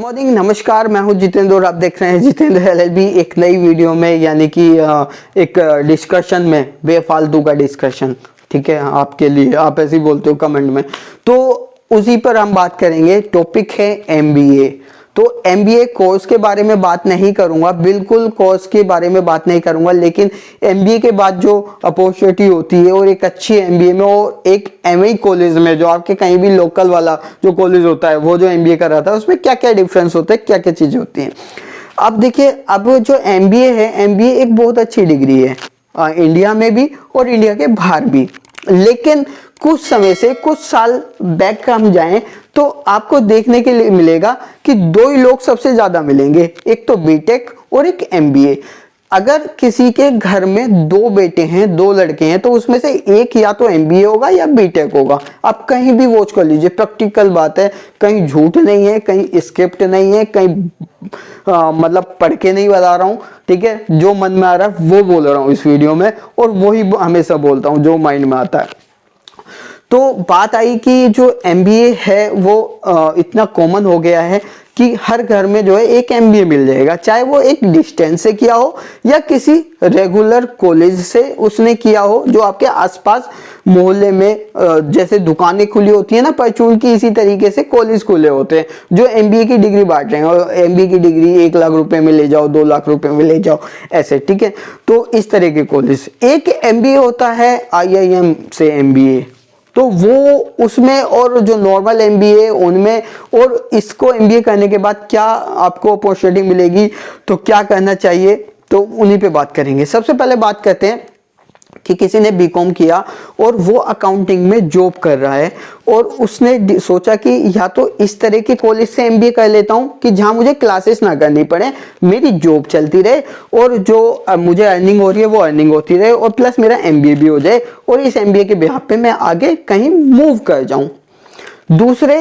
Morning, नमस्कार। मैं हूं जितेंद्र और आप देख रहे हैं जितेंद्र एलएलबी एक नई वीडियो में, यानी कि एक डिस्कशन में, बेफालतू का डिस्कशन। ठीक है, आपके लिए, आप ऐसे ही बोलते हो कमेंट में, तो उसी पर हम बात करेंगे। टॉपिक है एमबीए। तो एमबीए कोर्स के बारे में बात नहीं करूंगा, बिल्कुल कोर्स के बारे में बात नहीं करूंगा, लेकिन एमबीए के बाद जो अपॉर्चुनिटी होती है और एक अच्छी एमबीए में और एक एमई कॉलेज में, जो आपके कहीं भी लोकल वाला जो कॉलेज होता है, वो जो एमबीए कर रहा था, उसमें क्या क्या डिफरेंस होता है, क्या क्या चीजें होती हैं। अब देखिए, अब जो एमबीए है, एमबीए एक बहुत अच्छी डिग्री है, इंडिया में भी और इंडिया के बाहर भी। लेकिन कुछ समय से, कुछ साल बैक हम जाएं तो आपको देखने के लिए मिलेगा कि दो ही लोग सबसे ज्यादा मिलेंगे, एक तो बीटेक और एक एमबीए। अगर किसी के घर में दो बेटे हैं, दो लड़के हैं, तो उसमें से एक या तो एमबीए होगा या बीटेक होगा। आप कहीं भी वॉच कर लीजिए, प्रैक्टिकल बात है, कहीं झूठ नहीं है, कहीं स्क्रिप्ट नहीं है, कहीं मतलब पढ़ के नहीं बता रहा हूं। ठीक है, जो मन में आ रहा है वो बोल रहा हूं इस वीडियो में, और वही हमेशा बोलता हूं जो माइंड में आता है। तो बात आई कि जो एमबीए है वो इतना कॉमन हो गया है कि हर घर में जो है एक एमबीए मिल जाएगा, चाहे वो एक डिस्टेंस से किया हो या किसी रेगुलर कॉलेज से उसने किया हो, जो आपके आसपास मोहल्ले में जैसे दुकानें खुली होती है ना परचून की, इसी तरीके से कॉलेज खुले होते हैं जो एमबीए की डिग्री बांट रहे हैं। और एमबीए की डिग्री 1 लाख रुपए में ले जाओ, 2 लाख रुपए में ले जाओ, ऐसे। ठीक है, तो इस तरह के कॉलेज। एक एमबीए होता है आईआईएम से एमबीए, तो वो उसमें, और जो नॉर्मल एमबीए उनमें, और इसको एमबीए करने के बाद क्या आपको अपॉर्चुनिटी मिलेगी, तो क्या करना चाहिए, तो उन्हीं पे बात करेंगे। सबसे पहले बात करते हैं कि किसी ने बीकॉम किया और वो अकाउंटिंग में जॉब कर रहा है, और उसने सोचा कि या तो इस तरह के कॉलेज से एमबीए कर लेता हूं कि जहां मुझे क्लासेस ना करनी पड़े, मेरी जॉब चलती रहे, और जो मुझे अर्निंग हो रही है वो अर्निंग होती रहे, और प्लस मेरा एमबीए भी हो जाए, और इस एमबीए के बिहाफ पे मैं आगे कहीं मूव कर जाऊं। दूसरे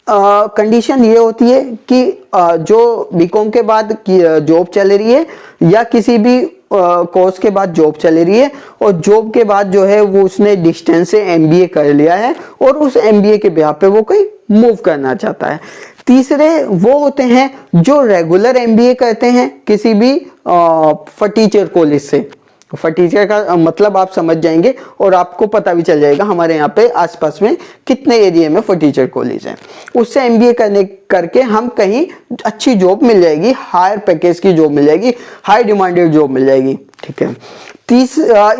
कंडीशन ये होती है कि जो बीकॉम के बाद जॉब चल रही है या किसी भी कोर्स के बाद जॉब चल रही है, और जॉब के बाद जो है वो उसने डिस्टेंस से एमबीए कर लिया है, और उस एमबीए के बिहाफ पे वो कहीं मूव करना चाहता है। तीसरे वो होते हैं जो रेगुलर एमबीए करते हैं किसी भी फटीचर कॉलेज से। फटीचर का मतलब आप समझ जाएंगे, और आपको पता भी चल जाएगा हमारे यहाँ पे आसपास में कितने एरिया में फटीचर कॉलेज है। उससे एमबीए करके हम कहीं अच्छी जॉब मिल जाएगी, हायर पैकेज की जॉब मिल जाएगी, हाई डिमांडेड जॉब मिल जाएगी। ठीक है,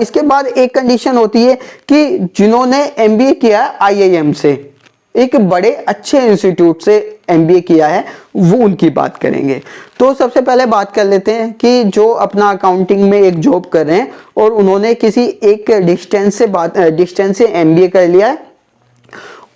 इसके बाद एक कंडीशन होती है कि जिन्होंने एमबीए किया है आईआईएम से, एक बड़े अच्छे इंस्टीट्यूट से एमबीए किया है, वो उनकी बात करेंगे। तो सबसे पहले बात कर लेते हैं कि जो अपना अकाउंटिंग में एक जॉब कर रहे हैं और उन्होंने किसी एक डिस्टेंस से एमबीए कर लिया है,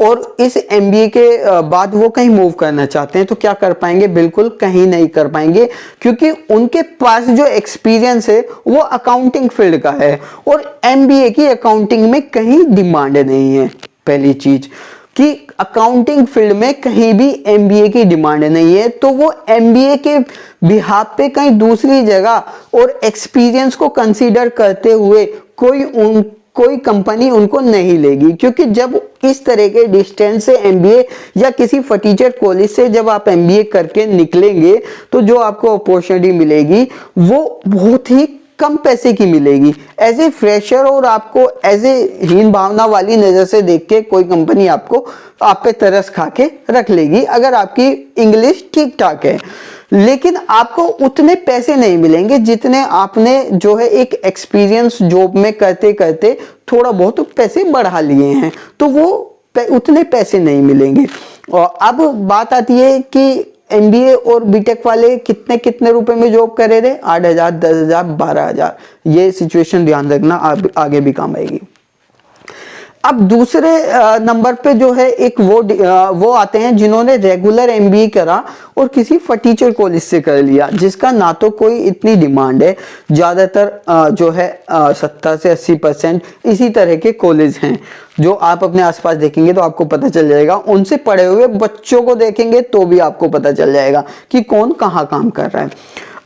और इस एमबीए के बाद वो कहीं मूव करना चाहते हैं, तो क्या कर पाएंगे? बिल्कुल कहीं नहीं कर पाएंगे, क्योंकि उनके पास जो एक्सपीरियंस है वो अकाउंटिंग फील्ड का है, और एमबीए की अकाउंटिंग में कहीं डिमांड नहीं है। पहली चीज कि अकाउंटिंग फील्ड में कहीं भी एमबीए की डिमांड नहीं है, तो वो एमबीए के बिहाफ पे कहीं दूसरी जगह और एक्सपीरियंस को कंसीडर करते हुए कोई कंपनी उनको नहीं लेगी। क्योंकि जब इस तरह के डिस्टेंस से एमबीए या किसी फटीचर कॉलेज से जब आप एमबीए करके निकलेंगे, तो जो आपको अपॉर्चुनिटी मिलेगी वो बहुत ही कम पैसे की मिलेगी एज ए फ्रेशर, और आपको एज ए हीन भावना वाली नजर से देख के कोई कंपनी आपको आप पे तरस खा के रख लेगी अगर आपकी इंग्लिश ठीक ठाक है। लेकिन आपको उतने पैसे नहीं मिलेंगे जितने आपने जो है एक एक्सपीरियंस जॉब में करते करते थोड़ा बहुत पैसे बढ़ा लिए हैं, तो वो उतने पैसे नहीं मिलेंगे। और अब बात आती है कि एमबीए और बीटेक वाले कितने कितने रुपए में जॉब कर रहे थे, 8,000, 10,000, 12,000। ये सिचुएशन ध्यान रखना, आगे भी काम आएगी। अब दूसरे नंबर पे जो है एक वो आते हैं जिन्होंने रेगुलर एमबीए करा और किसी फटीचर कॉलेज से कर लिया, जिसका ना तो कोई इतनी डिमांड है। ज्यादातर जो है 70 से 80% इसी तरह के कॉलेज हैं, जो आप अपने आसपास देखेंगे तो आपको पता चल जाएगा। उनसे पढ़े हुए बच्चों को देखेंगे तो भी आपको पता चल जाएगा कि कौन कहाँ काम कर रहा है।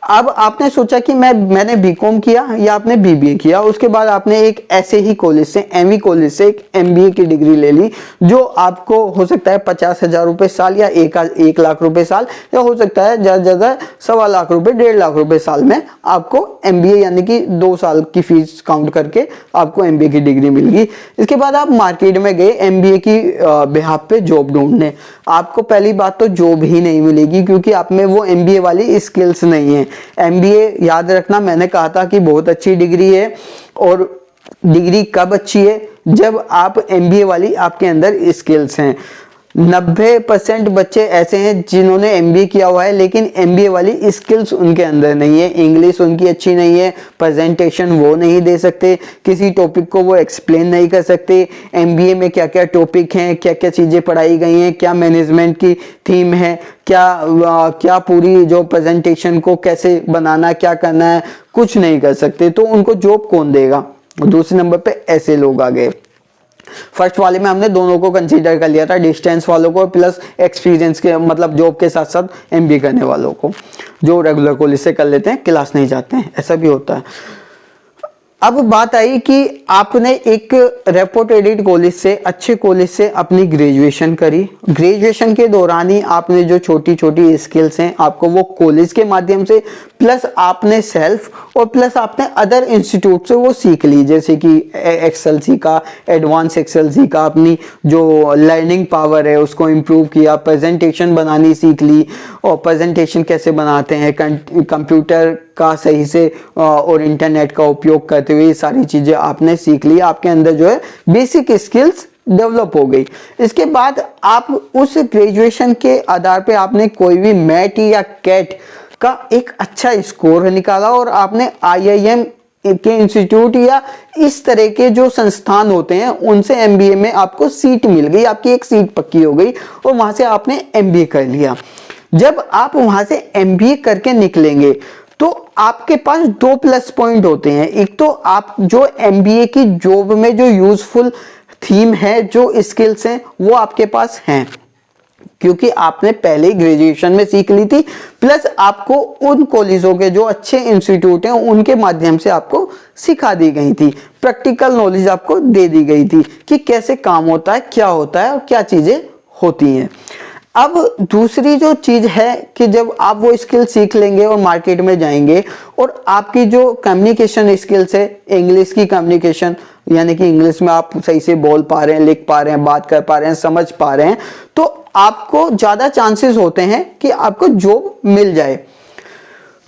अब आपने सोचा कि मैंने बीकॉम किया या आपने बीबीए किया, उसके बाद आपने एक ऐसे ही कॉलेज से, एमवी कॉलेज से एक एमबीए की डिग्री ले ली, जो आपको हो सकता है 50,000 रुपए साल या 1 लाख रुपए साल, या हो सकता है ज्यादा ज्यादा 1.25 लाख रुपए, 1.5 लाख रुपए साल में आपको एमबीए यानी कि 2 साल की फीस काउंट करके आपको एमबीए की डिग्री मिल गई। इसके बाद आप मार्केट में गए एमबीए की बिहाफ पे जॉब ढूंढने। आपको पहली बात तो जॉब ही नहीं मिलेगी, क्योंकि आप में वो एमबीए वाली स्किल्स नहीं है। एमबीए याद रखना, मैंने कहा था कि बहुत अच्छी डिग्री है, और डिग्री कब अच्छी है, जब आप एमबीए वाली आपके अंदर स्किल्स हैं। 90% बच्चे ऐसे हैं जिन्होंने एमबीए किया हुआ है, लेकिन एमबीए वाली स्किल्स उनके अंदर नहीं है। इंग्लिश उनकी अच्छी नहीं है, प्रेजेंटेशन वो नहीं दे सकते, किसी टॉपिक को वो एक्सप्लेन नहीं कर सकते, एमबीए में क्या क्या टॉपिक हैं, क्या क्या चीज़ें पढ़ाई गई हैं, क्या मैनेजमेंट की थीम है, क्या पूरी जो प्रेजेंटेशन को कैसे बनाना, क्या करना है, कुछ नहीं कर सकते, तो उनको जॉब कौन देगा। दूसरे नंबर पे ऐसे लोग आ गए। फर्स्ट वाले में हमने दोनों को कंसीडर कर लिया था, डिस्टेंस वालों को प्लस एक्सपीरियंस के, मतलब जॉब के साथ साथ एमबीए करने वालों को, जो रेगुलर कॉलेज से कर लेते हैं, क्लास नहीं जाते हैं, ऐसा भी होता है। अब बात आई कि आपने एक रेपुटेड कॉलेज से, अच्छे कॉलेज से अपनी ग्रेजुएशन करी। ग्रेजुएशन के दौरान ही आपने जो छोटी छोटी स्किल्स हैं आपको वो कॉलेज के माध्यम से, प्लस आपने सेल्फ और प्लस आपने अदर इंस्टीट्यूट से वो सीख ली, जैसे कि एक्सेल सीखा, एडवांस एक्सेल सीखा, अपनी जो लर्निंग पावर है उसको इम्प्रूव किया, प्रेजेंटेशन बनानी सीख ली, और प्रेजेंटेशन कैसे बनाते हैं, कंप्यूटर का सही से और इंटरनेट का उपयोग करते हुए, ये सारी चीजें आपने सीख ली। आपके अंदर जो है बेसिक स्किल्स डेवलप हो गई। इसके बाद आप उस ग्रेजुएशन के आधार पे आपने कोई भी मैट या कैट का एक अच्छा स्कोर निकाला, और आपने आईआईएम के इंस्टीट्यूट या इस तरह के जो संस्थान होते हैं उनसे एमबीए में आपको सीट मिल गई, आपकी एक सीट पक्की हो गई, और वहां से आपने एमबीए कर लिया। जब आप वहां से एमबीए करके निकलेंगे तो आपके पास 2 प्लस पॉइंट होते हैं। एक तो आप जो एमबीए की जॉब में जो यूजफुल थीम है, जो स्किल्स हैं, वो आपके पास हैं, क्योंकि आपने पहले ही ग्रेजुएशन में सीख ली थी, प्लस आपको उन कॉलेजों के जो अच्छे इंस्टीट्यूट हैं उनके माध्यम से आपको सिखा दी गई थी, प्रैक्टिकल नॉलेज आपको दे दी गई थी कि कैसे काम होता है, क्या होता है और क्या चीजें होती हैं। अब दूसरी जो चीज है कि जब आप वो स्किल सीख लेंगे और मार्केट में जाएंगे, और आपकी जो कम्युनिकेशन स्किल्स है, इंग्लिश की कम्युनिकेशन, यानी कि इंग्लिश में आप सही से बोल पा रहे हैं, लिख पा रहे हैं, बात कर पा रहे हैं, समझ पा रहे हैं, तो आपको ज्यादा चांसेस होते हैं कि आपको जॉब मिल जाए।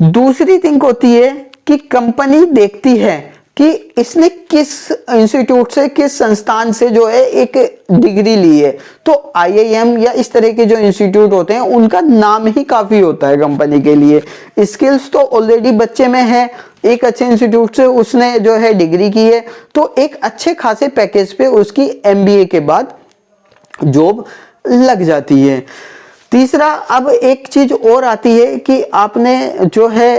दूसरी थिंग होती है कि कंपनी देखती है कि इसने किस इंस्टीट्यूट से, किस संस्थान से जो है एक डिग्री ली है। तो आईआईएम या इस तरह के जो इंस्टीट्यूट होते हैं उनका नाम ही काफी होता है कंपनी के लिए। स्किल्स तो ऑलरेडी बच्चे में है, एक अच्छे इंस्टीट्यूट से उसने जो है डिग्री की है, तो एक अच्छे खासे पैकेज पे उसकी एमबीए के बाद जॉब लग जाती है। तीसरा, अब एक चीज और आती है कि आपने जो है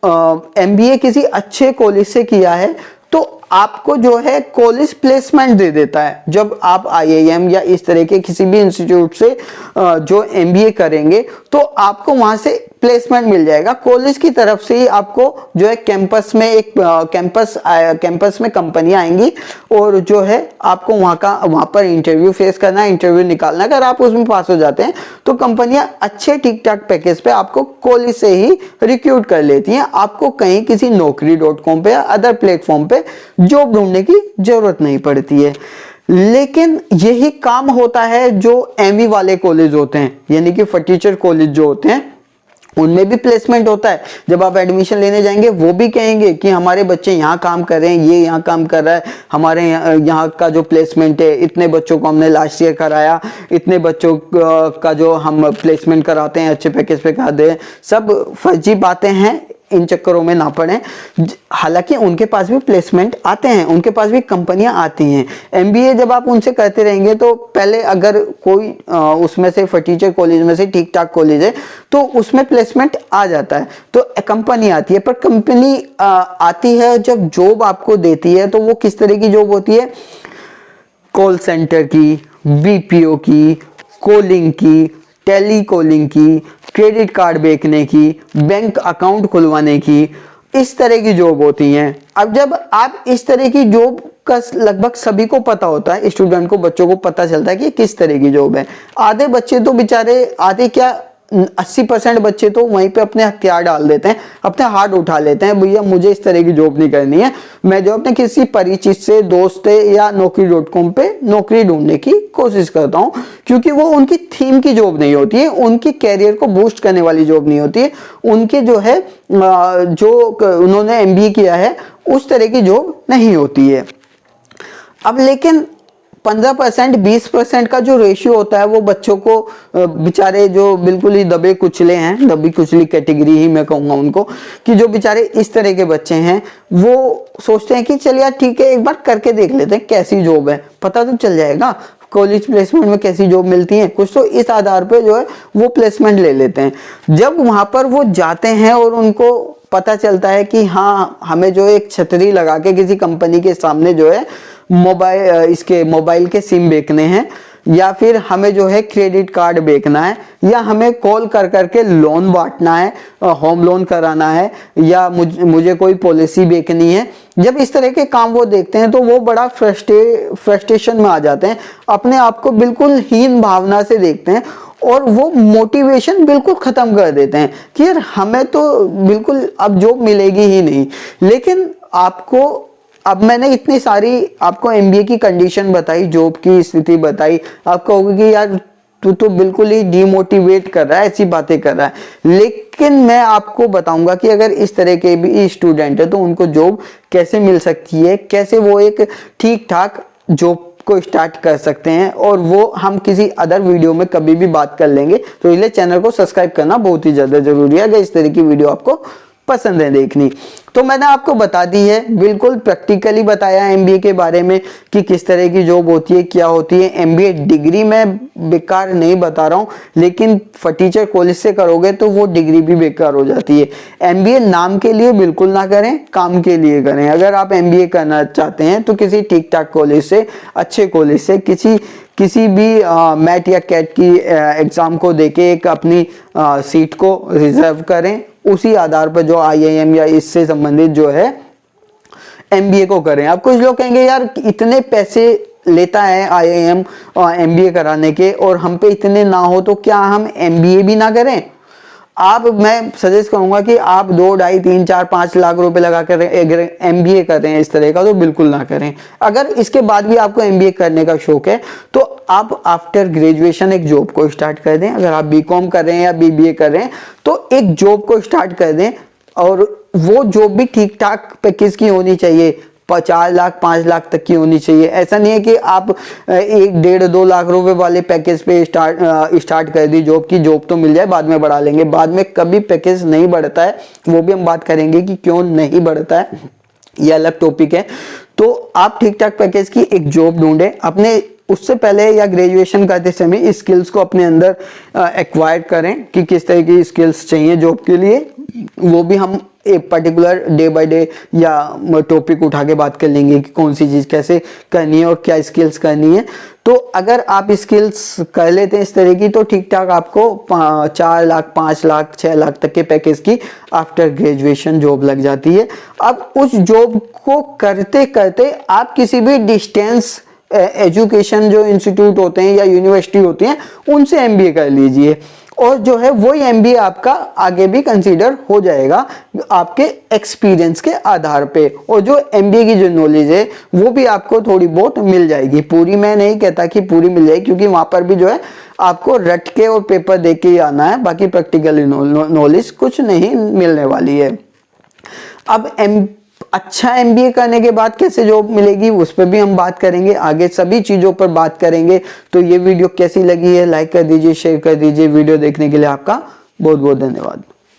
एमबीए किसी अच्छे कॉलेज से किया है, तो आपको जो है कॉलेज प्लेसमेंट दे देता है। जब आप आईआईएम या इस तरह के किसी भी इंस्टीट्यूट से जो एमबीए करेंगे तो आपको वहां से प्लेसमेंट मिल जाएगा, कॉलेज की तरफ से ही आपको जो है कैंपस में एक कैंपस में कंपनियां आएंगी, और जो है आपको वहां पर इंटरव्यू फेस करना है, इंटरव्यू निकालना। अगर आप उसमें पास हो जाते हैं तो कंपनियां अच्छे ठीक ठाक पैकेज पे आपको कॉलेज से ही रिक्रूट कर लेती हैं। आपको कहीं किसी naukri.com पे या अदर प्लेटफॉर्म पे जॉब ढूंढने की जरूरत नहीं पड़ती है। लेकिन यही काम होता है जो एमई वाले कॉलेज होते हैं, यानी कि फटीचर कॉलेज जो होते हैं उनमें भी प्लेसमेंट होता है। जब आप एडमिशन लेने जाएंगे वो भी कहेंगे कि हमारे बच्चे यहाँ काम कर रहे हैं, ये यहाँ काम कर रहा है, हमारे यहाँ का जो प्लेसमेंट है, इतने बच्चों को हमने लास्ट ईयर कराया, इतने बच्चों का जो हम प्लेसमेंट कराते हैं, अच्छे पैकेज पे कराते हैं। सब फर्जी बातें हैं, इन चक्करों में ना पड़े। हालांकि उनके पास भी प्लेसमेंट आते हैं, उनके पास भी कंपनियां आती हैं। एमबीए जब आप उनसे करते रहेंगे तो पहले अगर कोई उसमें से फटीचर कॉलेज में से ठीक ठाक कॉलेज है तो उसमें प्लेसमेंट आ जाता है, तो कंपनी आती है। पर कंपनी आती है जब जॉब आपको देती है तो वो किस तरह की जॉब होती है? कॉल सेंटर की, बीपीओ की, कॉलिंग की, टेली कॉलिंग की, क्रेडिट कार्ड बेचने की, बैंक अकाउंट खुलवाने की, इस तरह की जॉब होती हैं। अब जब आप इस तरह की जॉब का लगभग सभी को पता होता है, स्टूडेंट को, बच्चों को पता चलता है कि किस तरह की जॉब है। आधे बच्चे तो बेचारे, आधे क्या 80% बच्चे तो वहीं पे अपने हथियार डाल देते हैं, अपने हाथ उठा लेते हैं, भैया मुझे इस तरह की जॉब नहीं करनी है, मैं जो अपने किसी परिचित से, दोस्त से या Naukri.com पे नौकरी ढूंढने की कोशिश करता हूँ, क्योंकि वो उनकी थीम की जॉब नहीं होती है, उनकी कैरियर को बूस्ट करने वाली जॉब नहीं होती है, उनके जो है जो उन्होंने MBA किया है उस तरह की जॉब नहीं होती है। अब लेकिन 15% 20% का जो रेशियो होता है वो बच्चों को, बेचारे जो बिल्कुल ही दबे कुचले हैं, दबी कुचली कैटेगरी ही मैं कहूँगा उनको, कि जो बेचारे इस तरह के बच्चे हैं वो सोचते हैं कि चल यार ठीक है, एक बार करके देख लेते हैं कैसी जॉब है, पता तो चल जाएगा कॉलेज प्लेसमेंट में कैसी जॉब मिलती है कुछ, तो इस आधार पे जो है वो प्लेसमेंट ले लेते हैं। जब वहां पर वो जाते हैं और उनको पता चलता है कि हाँ हमें जो एक छतरी लगा के किसी कंपनी के सामने जो है मोबाइल के सिम बेचने हैं, या फिर हमें जो है क्रेडिट कार्ड बेचना है, या हमें कॉल कर करके लोन बांटना है, होम लोन कराना है, या मुझे कोई पॉलिसी बेचनी है, जब इस तरह के काम वो देखते हैं तो वो बड़ा फ्रस्ट्रेशन में आ जाते हैं, अपने आप को बिल्कुल हीन भावना से देखते हैं और वो मोटिवेशन बिल्कुल खत्म कर देते हैं कि यार हमें तो बिल्कुल अब जॉब मिलेगी ही नहीं। लेकिन आपको, अब मैंने इतनी सारी आपको MBA की कंडीशन बताई, जॉब की स्थिति बताई, आप कहोगे कि यार तू तो बिल्कुल ही डिमोटिवेट कर रहा है, ऐसी बातें कर रहा है, लेकिन मैं आपको बताऊंगा कि अगर इस तरह के भी स्टूडेंट है तो उनको जॉब कैसे मिल सकती है, कैसे वो एक ठीक ठाक जॉब को स्टार्ट कर सकते हैं, और वो हम किसी अदर वीडियो में कभी भी बात कर लेंगे। तो इसलिए चैनल को सब्सक्राइब करना बहुत ही ज्यादा जरूरी है अगर इस तरह की वीडियो आपको पसंद है देखनी। तो मैंने आपको बता दी है, बिल्कुल प्रैक्टिकली बताया MBA के बारे में कि किस तरह की जॉब होती है, क्या होती है। MBA डिग्री मैं बेकार नहीं बता रहा हूँ, लेकिन टीचर कॉलेज से करोगे तो वो डिग्री भी बेकार हो जाती है। MBA नाम के लिए बिल्कुल ना करें, काम के लिए करें। अगर आप MBA करना चाहते हैं तो किसी ठीक ठाक कॉलेज से, अच्छे कॉलेज से, किसी भी मैट या कैट की एग्जाम को देके एक अपनी सीट को रिजर्व करें, उसी आधार पर जो IIM या इससे संबंधित जो है MBA को करें। अब कुछ लोग कहेंगे यार इतने पैसे लेता है IIM MBA कराने के और हम पे इतने ना हो तो क्या हम MBA भी ना करें। मैं सजेस्ट करूंगा कि आप 2, 2.5, 3, 4, 5 लाख रुपए लगा कर अगर MBA कर रहे हैं इस तरह का तो बिल्कुल ना करें। अगर इसके बाद भी आपको MBA करने का शौक है तो आप आफ्टर ग्रेजुएशन एक जॉब को स्टार्ट कर दें। अगर आप BCom कर रहे हैं या BBA कर रहे हैं तो एक जॉब को स्टार्ट कर दें, और वो जॉब भी ठीक ठाक पैकेज की होनी चाहिए, 4 लाख 5 लाख तक की होनी चाहिए। ऐसा नहीं है कि आप 1, 1.5, 2 लाख रुपए वाले पैकेज पे स्टार्ट कर दी जॉब की, जॉब तो मिल जाए बाद में बढ़ा लेंगे। बाद में कभी पैकेज नहीं बढ़ता है, वो भी हम बात करेंगे कि क्यों नहीं बढ़ता है, ये अलग टॉपिक है। तो आप ठीक ठाक पैकेज की एक जॉब ढूंढें। अपने उससे पहले या ग्रेजुएशन करते समय स्किल्स को अपने अंदर एक्वायर करें कि किस तरह की स्किल्स चाहिए जॉब के लिए, वो भी हम एक पर्टिकुलर डे बाय डे या टॉपिक उठा के बात कर लेंगे कि कौन सी चीज कैसे करनी है और क्या स्किल्स करनी है। तो अगर आप स्किल्स कर लेते हैं इस तरह की तो ठीक ठाक आपको 4 लाख 5 लाख 6 लाख तक के पैकेज की आफ्टर ग्रेजुएशन जॉब लग जाती है। अब उस जॉब को करते करते आप किसी भी डिस्टेंस एजुकेशन जो इंस्टीट्यूट होते हैं या यूनिवर्सिटी होती हैं उनसे MBA कर लीजिए, और जो है वही MBA आपका आगे भी कंसीडर हो जाएगा आपके एक्सपीरियंस के आधार पे, और जो MBA की जो नॉलेज है वो भी आपको थोड़ी बहुत मिल जाएगी। पूरी मैं नहीं कहता कि पूरी मिल जाएगी, क्योंकि वहां पर भी जो है आपको रट के और पेपर दे के ही आना है, बाकी प्रैक्टिकली नॉलेज कुछ नहीं मिलने वाली है। अब अच्छा MBA करने के बाद कैसे जॉब मिलेगी उस पर भी हम बात करेंगे, आगे सभी चीजों पर बात करेंगे। तो ये वीडियो कैसी लगी है लाइक कर दीजिए, शेयर कर दीजिए। वीडियो देखने के लिए आपका बहुत बहुत धन्यवाद।